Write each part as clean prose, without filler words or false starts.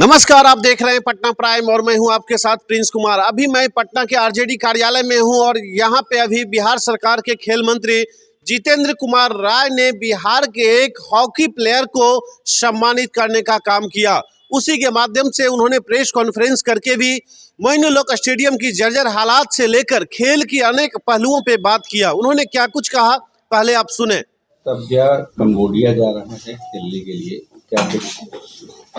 नमस्कार, आप देख रहे हैं पटना प्राइम और मैं हूं आपके साथ प्रिंस कुमार। अभी मैं पटना के आरजेडी कार्यालय में हूं और यहां पे अभी बिहार सरकार के खेल मंत्री जितेंद्र कुमार राय ने बिहार के एक हॉकी प्लेयर को सम्मानित करने का काम किया। उसी के माध्यम से उन्होंने प्रेस कॉन्फ्रेंस करके भी मोइनुल हक स्टेडियम की जर्जर हालात से लेकर खेल की अनेक पहलुओं पे बात किया। उन्होंने क्या कुछ कहा, पहले आप सुने। तब क्या कंबोडिया जा रहा है खेलने के लिए, क्या कुछ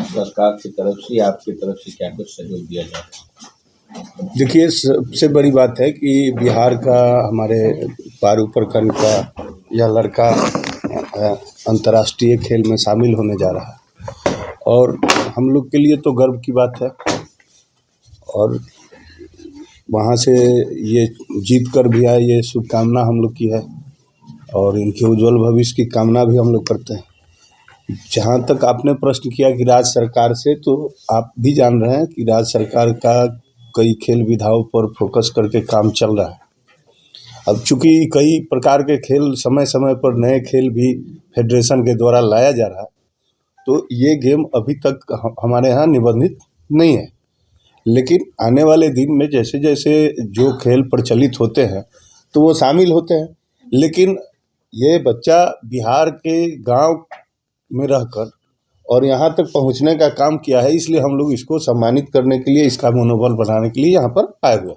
सरकार की तरफ से या आपकी तरफ से क्या कुछ सहयोग दिया जा रहा है? देखिए, सबसे बड़ी बात है कि बिहार का, हमारे पारू प्रखंड का यह लड़का अंतर्राष्ट्रीय खेल में शामिल होने जा रहा है और हम लोग के लिए तो गर्व की बात है। और वहाँ से ये जीत कर भी आए, ये शुभकामना हम लोग की है और इनके उज्जवल भविष्य की कामना भी हम लोग करते हैं। जहाँ तक आपने प्रश्न किया कि राज्य सरकार से, तो आप भी जान रहे हैं कि राज्य सरकार का कई खेल विधाओं पर फोकस करके काम चल रहा है। अब चूँकि कई प्रकार के खेल समय समय पर नए खेल भी फेडरेशन के द्वारा लाया जा रहा है, तो ये गेम अभी तक हमारे यहाँ निबंधित नहीं है। लेकिन आने वाले दिन में जैसे जैसे जो खेल प्रचलित होते हैं तो वो शामिल होते हैं। लेकिन ये बच्चा बिहार के गांव में रहकर और यहाँ तक पहुँचने का काम किया है, इसलिए हम लोग इसको सम्मानित करने के लिए, इसका मनोबल बढ़ाने के लिए यहाँ पर आए हुए।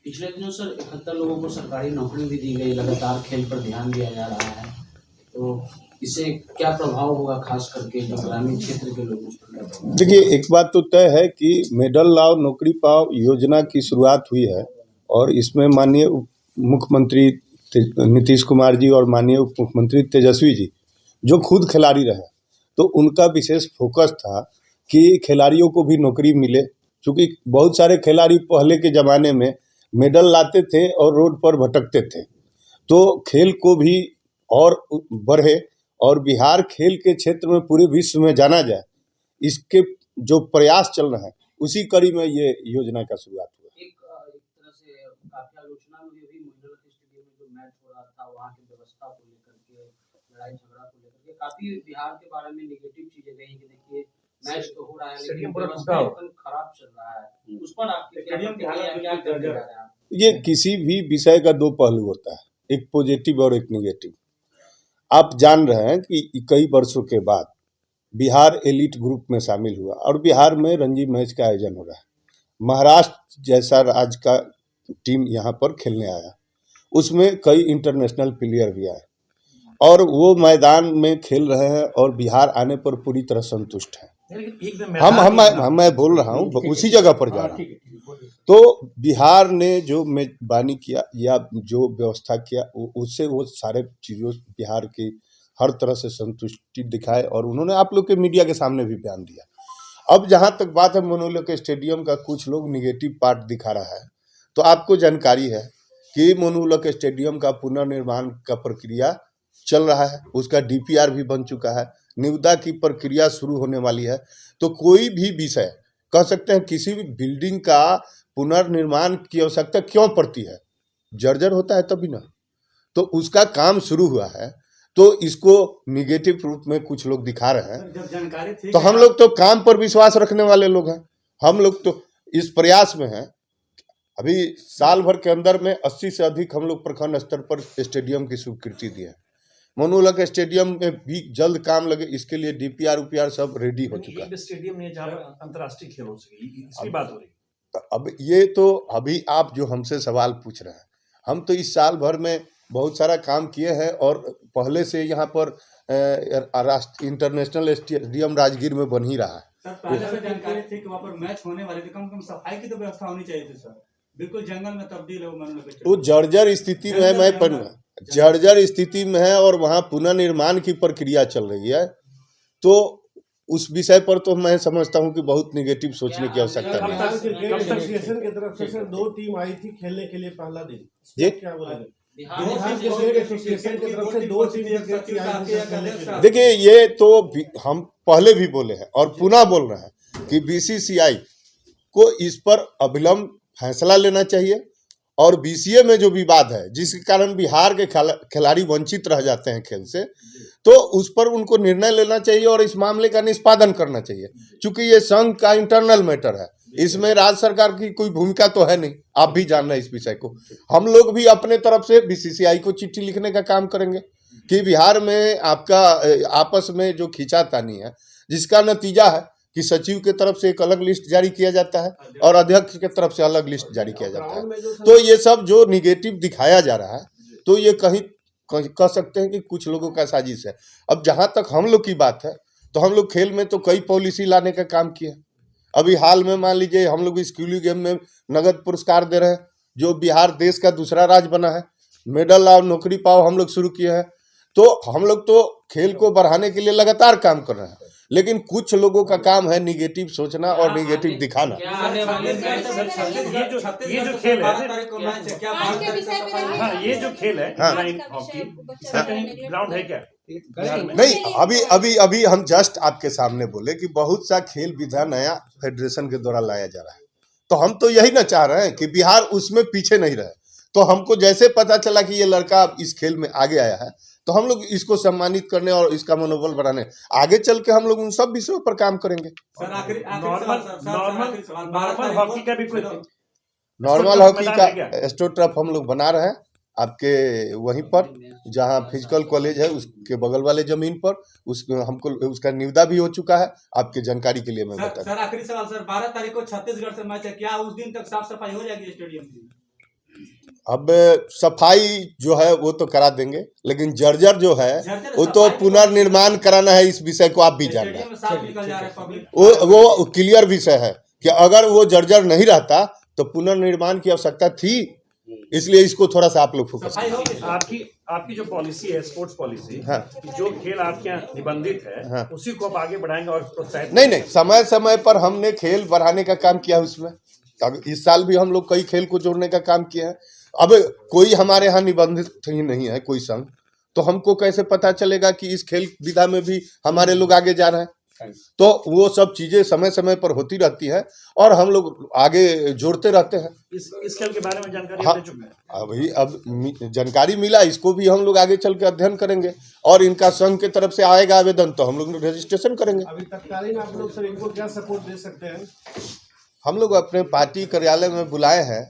पिछले दिनों सर 71 लोगों को सरकारी नौकरी भी दी गई, लगातार खेल पर ध्यान दिया जा रहा है, तो इससे क्या प्रभाव होगा खास करके जो ग्रामीण क्षेत्र के लोगों पर? देखिए, एक बात तो तय है कि मेडल लाओ नौकरी पाओ योजना की शुरुआत हुई है और इसमें माननीय मुख्यमंत्री नीतीश कुमार जी और माननीय उप मुख्यमंत्री तेजस्वी जी जो खुद खिलाड़ी रहे, तो उनका विशेष फोकस था कि खिलाड़ियों को भी नौकरी मिले। क्योंकि बहुत सारे खिलाड़ी पहले के ज़माने में मेडल लाते थे और रोड पर भटकते थे, तो खेल को भी और बढ़े और बिहार खेल के क्षेत्र में पूरे विश्व में जाना जाए, इसके जो प्रयास चल रहे हैं उसी कड़ी में ये योजना का शुरुआत हुआ। एक तरह से काफी आलोचना में भी मोइनुल हक स्टेडियम में जो मैच हो रहा था, वहाँ की व्यवस्था को लेकर के, लड़ाई झगड़ा को लेकर के काफी बिहार के बारे में नेगेटिव चीजें गई कि देखिए मैच तो हो रहा है लेकिन व्यवस्था एकदम खराब चल रहा है। उस पर आपकी क्या करने जा रहे हैं? ये किसी भी विषय का दो पहलू होता है, एक पॉजिटिव और एक नेगेटिव। आप जान रहे हैं कि कई वर्षों के बाद बिहार एलीट ग्रुप में शामिल हुआ और बिहार में रणजी मैच का आयोजन हो रहा है। महाराष्ट्र जैसा राज्य का टीम यहाँ पर खेलने आया, उसमें कई इंटरनेशनल प्लेयर भी आए और वो मैदान में खेल रहे हैं और बिहार आने पर पूरी तरह संतुष्ट हैं। मैं बोल रहा हूँ, उसी जगह पर जा रहा हूँ। तो बिहार ने जो मेजबानी किया या जो व्यवस्था किया, उससे वो सारे चीज़ों बिहार की हर तरह से संतुष्टि दिखाए और उन्होंने आप लोग के मीडिया के सामने भी बयान दिया। अब जहाँ तक बात है मोइनुल हक स्टेडियम का, कुछ लोग निगेटिव पार्ट दिखा रहा है, तो आपको जानकारी है कि मोइनुल हक स्टेडियम का पुनर्निर्माण का प्रक्रिया चल रहा है, उसका डीपीआर भी बन चुका है, निविदा की प्रक्रिया शुरू होने वाली है। तो कोई भी विषय कह सकते हैं, किसी भी बिल्डिंग का पुनर्निर्माण की आवश्यकता क्यों पड़ती है, जर्जर होता है तभी ना, तो उसका काम शुरू हुआ है। तो इसको निगेटिव रूप में कुछ लोग दिखा रहे हैं, तो हम लोग तो काम पर विश्वास रखने वाले लोग हैं। हम लोग तो इस प्रयास में हैं। अभी साल भर के अंदर में 80 से अधिक हम लोग प्रखंड स्तर पर स्टेडियम की स्वीकृति दिए हैं। मोइनुल हक स्टेडियम में भी जल्द काम लगे, इसके लिए डीपीआर उपीआर सब रेडी हो चुका है। स्टेडियम में जहाँ पर अंतर्राष्ट्रीय खेल हो सके, इसकी बात हो रही है। अब ये तो अभी आप जो हमसे सवाल पूछ रहे हैं, हम तो इस साल भर में बहुत सारा काम किए हैं और पहले से यहाँ पर इंटरनेशनल स्टेडियम राजगीर में बन ही रहा है। सर, पहले से जानकारी थी कि वहाँ पर मैच होने वाले थे, कम से कम सफाई की तो व्यवस्था होनी चाहिए थी सर। बिल्कुल जंगल में तब्दील है वो जर्जर स्थिति में है, जर्जर स्थिति में है और वहाँ पुनर्निर्माण की प्रक्रिया चल रही है। तो उस विषय पर तो मैं समझता हूँ कि बहुत निगेटिव सोचने की आवश्यकता नहीं है। क्रिकेट एसोसिएशन की तरफ से सर 2 टीम आई थी खेलने के लिए पहला दिन, जी क्या बोलेंगे? क्रिकेट एसोसिएशन की तरफ से 2 टीम। देखिए, ये तो हम पहले भी बोले हैं और पुनः बोल रहे हैं कि बीसीसीआई को इस पर अविलंब फैसला लेना चाहिए और बीसीए में जो विवाद है जिसके कारण बिहार के खिलाड़ी वंचित रह जाते हैं खेल से, तो उस पर उनको निर्णय लेना चाहिए और इस मामले का निष्पादन करना चाहिए। चूंकि ये संघ का इंटरनल मैटर है, इसमें राज्य सरकार की कोई भूमिका तो है नहीं, आप भी जान रहे हैं इस विषय को। हम लोग भी अपने तरफ से बीसीसीआई को चिट्ठी लिखने का काम करेंगे कि बिहार में आपका आपस में जो खींचातानी है, जिसका नतीजा है कि सचिव के तरफ से एक अलग लिस्ट जारी किया जाता है और अध्यक्ष के तरफ से अलग लिस्ट जारी किया जाता है। तो ये सब जो निगेटिव दिखाया जा रहा है, तो ये कहीं कह सकते हैं कि कुछ लोगों का साजिश है। अब जहाँ तक हम लोग की बात है, तो हम लोग खेल में तो कई पॉलिसी लाने का काम किया। अभी हाल में मान लीजिए हम लोग स्कूली गेम में नगद पुरस्कार दे रहे हैं, जो बिहार देश का दूसरा राज्य बना है। मेडल और नौकरी पाओ हम लोग शुरू किए हैं। तो हम लोग तो खेल को बढ़ाने के लिए लगातार काम कर रहे हैं, लेकिन कुछ लोगों का काम है निगेटिव सोचना और निगेटिव दिखाना। ये जो खेल है, हाँ, ये जो खेल है लाइन हॉकी, इसका कहीं ग्राउंड है क्या? नहीं, अभी हम जस्ट आपके सामने बोले कि बहुत सा खेल विधा नया फेडरेशन के द्वारा लाया जा रहा है, तो हम तो यही ना चाह रहे हैं कि बिहार उसमें पीछे नहीं रहे। तो हमको जैसे पता चला कि ये लड़का इस खेल में आगे आया है, तो हम लोग इसको सम्मानित करने और इसका मनोबल बढ़ाने, आगे चल के हम लोग उन सब विषयों पर काम करेंगे। नॉर्मल हॉकी का भी कोई नॉर्मल हॉकी का एस्ट्रोटर्फ हम लोग बना रहे हैं आपके वहीं पर, जहां फिजिकल कॉलेज है उसके बगल वाले जमीन पर। हमको उसका निविदा भी हो चुका है, आपके जानकारी के लिए मैं बता दूं। सर आखिरी सवाल सर, 12 तारीख को छत्तीसगढ़ से मैच है, क्या उस दिन तक साफ सफाई हो जाएगी स्टेडियम की? अब सफाई जो है वो तो करा देंगे, लेकिन जर्जर जो है वो तो पुनर्निर्माण कराना है। इस विषय को आप भी जान रहे हैं, वो क्लियर विषय है कि अगर वो जर्जर नहीं रहता तो पुनर्निर्माण की आवश्यकता थी। इसलिए इसको थोड़ा सा आप लोग फोकस करें। आपकी जो पॉलिसी है, स्पोर्ट्स पॉलिसी, हाँ, जो खेल आपके यहाँ निबंधित है, हाँ, उसी को आप आगे बढ़ाएंगे और प्रोत्साहित? नहीं, समय समय पर हमने खेल बढ़ाने का काम किया उसमें। अब इस साल भी हम लोग कई खेल को जोड़ने का काम किया है। अब कोई हमारे यहाँ निबंधित ही नहीं है कोई संघ, तो हमको कैसे पता चलेगा कि इस खेल विधा में भी हमारे लोग आगे जा रहे हैं? तो वो सब चीजें समय समय पर होती रहती है और हम लोग आगे जोड़ते रहते हैं। इस खेल के बारे में जानकारी? हाँ, अभी अब जानकारी मिला, इसको भी हम लोग आगे चल के अध्ययन करेंगे और इनका संघ की तरफ से आएगा आवेदन तो हम लोग रजिस्ट्रेशन करेंगे। अभी तत्कालीन आप लोग सर इनको क्या सपोर्ट दे सकते हैं? हम लोग अपने पार्टी कार्यालय में बुलाए हैं,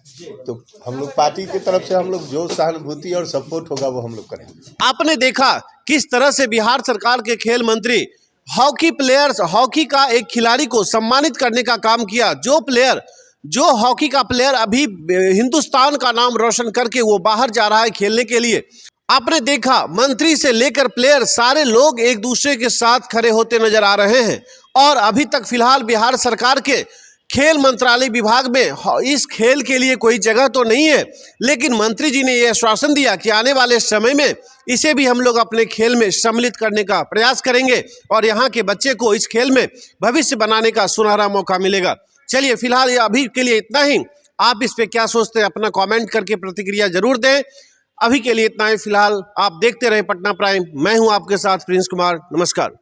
तो हम लोग पार्टी की तरफ से हम लोग जो सहानुभूति और सपोर्ट होगा वो हम लोग करेंगे। आपने देखा किस तरह से बिहार सरकार के खेल मंत्री हॉकी प्लेयर्स, हॉकी का एक खिलाड़ी को सम्मानित करने का काम किया। जो हॉकी का प्लेयर अभी हिंदुस्तान का नाम रोशन करके वो बाहर जा रहा है खेलने के लिए। आपने देखा मंत्री से लेकर प्लेयर सारे लोग एक दूसरे के साथ खड़े होते नजर आ रहे हैं। और अभी तक फिलहाल बिहार सरकार के खेल मंत्रालय विभाग में इस खेल के लिए कोई जगह तो नहीं है, लेकिन मंत्री जी ने यह आश्वासन दिया कि आने वाले समय में इसे भी हम लोग अपने खेल में सम्मिलित करने का प्रयास करेंगे और यहाँ के बच्चे को इस खेल में भविष्य बनाने का सुनहरा मौका मिलेगा। चलिए फिलहाल ये अभी के लिए इतना ही। आप इस पे क्या सोचते हैं अपना कमेंट करके प्रतिक्रिया जरूर दें। अभी के लिए इतना ही। फिलहाल आप देखते रहे पटना प्राइम, मैं हूँ आपके साथ प्रिंस कुमार। नमस्कार।